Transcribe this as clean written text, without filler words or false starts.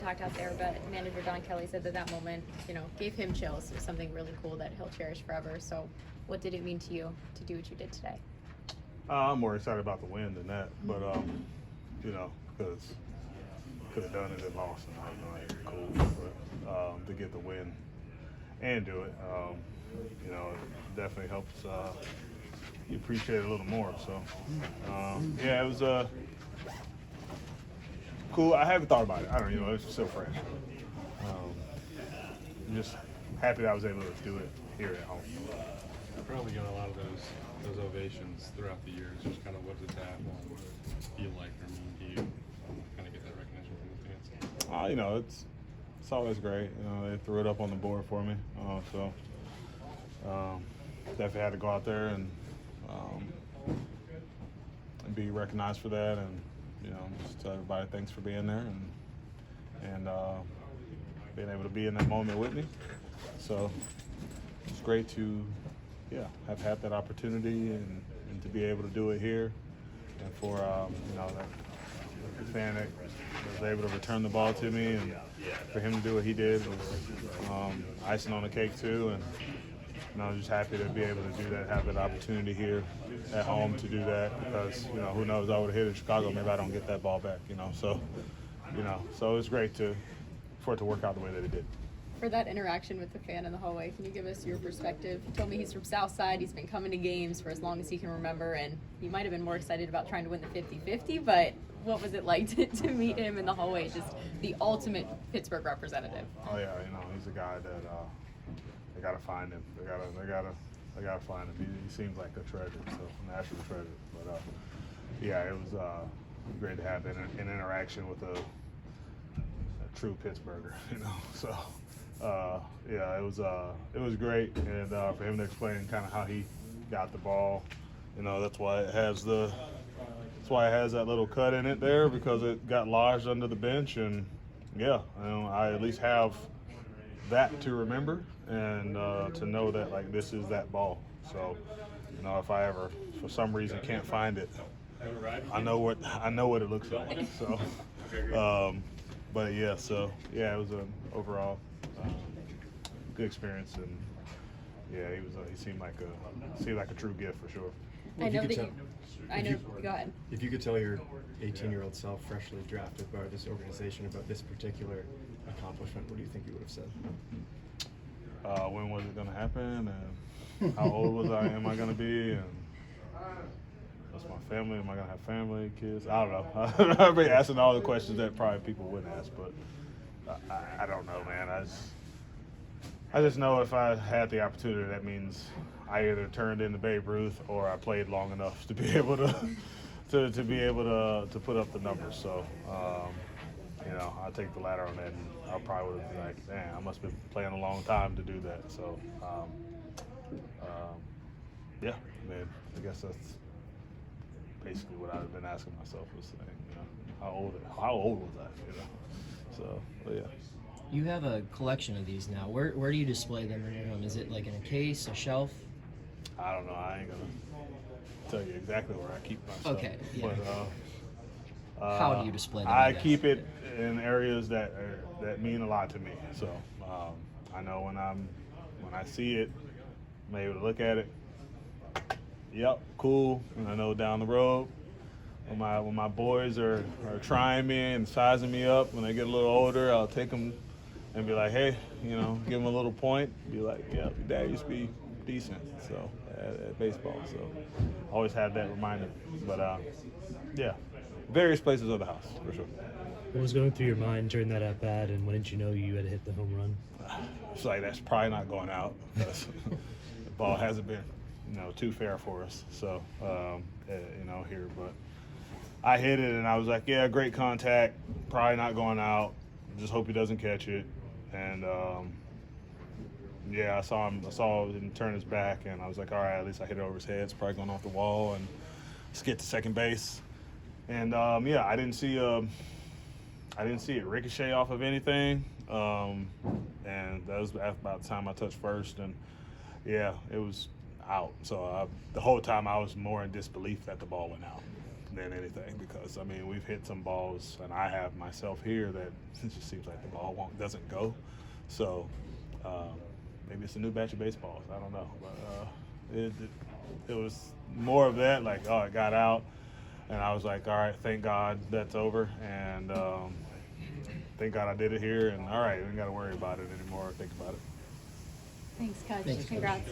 talked out there, but manager Don Kelly said that moment, gave him chills. It was something really cool that he'll cherish forever. So what did it mean to you to do what you did today? I'm more excited about the win than that, but because could have done it and lost, and cool. But to get the win and do it, it definitely helps you appreciate it a little more. So it was cool. I haven't thought about it. I don't know. It's still fresh. I'm just happy that I was able to do it here at home. You're probably getting a lot of those ovations throughout the years. Just kind of what does that feel like or mean to you? Kind of get that recognition from the fans. It's always great. They threw it up on the board for me. Definitely had to go out there and be recognized for that, and just tell everybody thanks for being there and being able to be in that moment with me. So it's great to have had that opportunity and to be able to do it here, and for the fan that was able to return the ball to me, and for him to do what he did was icing on the cake too. And I'm just happy to be able to do that, have that opportunity here at home to do that, because who knows, I would have hit in Chicago, maybe I don't get that ball back. So it's great for it to work out the way that it did. For that interaction with the fan in the hallway, can you give us your perspective? You told me he's from Southside, he's been coming to games for as long as he can remember, and he might have been more excited about trying to win the 50-50, but what was it like to meet him in the hallway, just the ultimate Pittsburgh representative? Oh yeah, he's a guy that they gotta find him. They gotta find him. He seems like a treasure, so a national treasure. But it was great to have an interaction with a true Pittsburgher, So it was great, and for him to explain kind of how he got the ball, that's why it has that little cut in it there, because it got lodged under the bench, and I at least have that to remember, and to know that this is that ball. So if I ever for some reason can't find it, I know what it looks like. So it was an overall good experience, and he seemed like a true gift for sure. I know. Go ahead. If you could tell your 18-year-old self, freshly drafted by this organization, about this particular accomplishment, what do you think you would have said? When was it going to happen, and how old am I going to be, and what's my family? Am I going to have family, kids? I don't know. I've been asking all the questions that probably people wouldn't ask, but I don't know, man. I just know if I had the opportunity, that means I either turned into Babe Ruth or I played long enough to be able to be able to put up the numbers. So I'll take the latter on that, and I probably would have been like, damn, I must have been playing a long time to do that. So I guess that's basically what I've been asking myself, was saying, how old was I? So yeah. You have a collection of these now. Where do you display them in your home? Is it like in a case, a shelf? I don't know. I ain't gonna tell you exactly where I keep my stuff. Okay. Yeah. But how do you display them? I keep it in areas that mean a lot to me. So I know when I see it, I'm able to look at it. Yep, cool. And I know down the road, when my boys are trying me and sizing me up, when they get a little older, I'll take them and be like, hey, give them a little point. Be like, yeah, your dad used to be decent. So at baseball. So always have that reminder. But various places of the house for sure. What was going through your mind during that at bat, and when didn't you know you had hit the home run? It's like, that's probably not going out, because the ball hasn't been too fair for us. So here, but I hit it and I was like, yeah, great contact, probably not going out. Just hope he doesn't catch it. And I saw him turn his back, and I was like, all right, at least I hit it over his head. It's probably going off the wall, and just get to second base. And I didn't see it ricochet off of anything. And that was about the time I touched first, and it was out. So the whole time I was more in disbelief that the ball went out. than anything, because I mean we've hit some balls, and I have myself here that it just seems like the ball doesn't go. So maybe it's a new batch of baseballs. I don't know, but it was more of that, like, oh, it got out, and I was like, all right, thank God that's over, and thank God I did it here, and all right, we ain't got to worry about it anymore or think about it. Thanks, Coach. Thanks, Coach. Congrats.